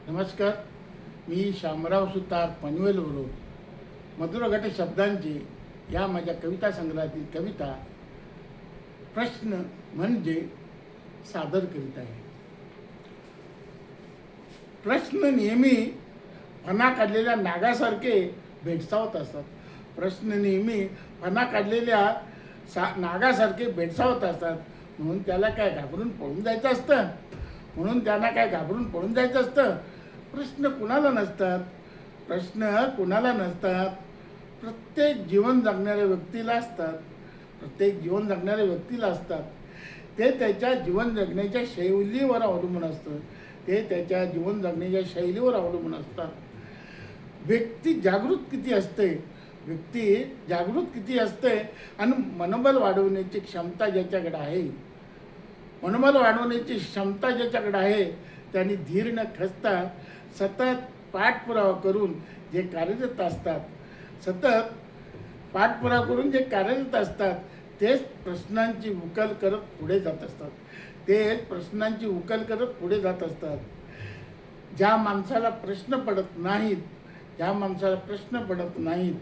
नमस्कार. मी शामराव सुतार पनवेलवरून मधुरघट शब्दांची या माझ्या कविता संग्रहातील कविता प्रश्न म्हणजे सादर करीत आहे. प्रश्न नेहमी फणा काढलेल्या नागासारखे भेडसावत असतात. प्रश्न नेहमी फणा काढलेल्या नागासारखे भेडसावत असतात. म्हणून त्याला काय घाबरून पळून जायचं असतं? प्रश्न कुणाला नसतात. प्रत्येक जीवन जगणाऱ्या व्यक्तीला असतात. ते त्याच्या जीवन जगण्याच्या शैलीवर अवलंबून असतात. व्यक्ती जागृत किती असते आणि मनोबल वाढवण्याची क्षमता ज्याच्याकडे आहे त्यांनी धीर न खचता सतत पाठपुरावा करून जे कार्यरत असतात तेच प्रश्नांची उकल करत पुढे जात असतात. ज्या माणसाला प्रश्न पडत नाहीत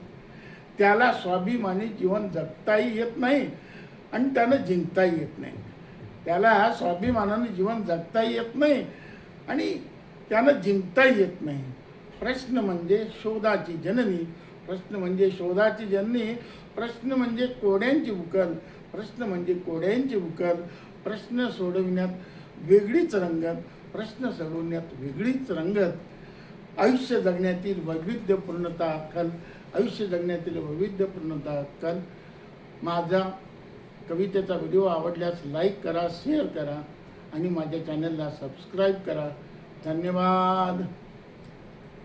त्याला स्वाभिमानी जीवन जगताही येत नाही आणि त्यानं जिंकताही येत नाही. प्रश्न म्हणजे शोधाची जननी. प्रश्न म्हणजे कोड्यांची उकल. प्रश्न सोडविण्यात वेगळीच रंगत. आयुष्य जगण्यातील वैविध्यपूर्णता अक्कल. माझा कवितेचा व्हिडिओ आवडल्यास लाईक करा, शेअर करा आणि माझ्या चॅनलला सबस्क्राईब करा. धन्यवाद.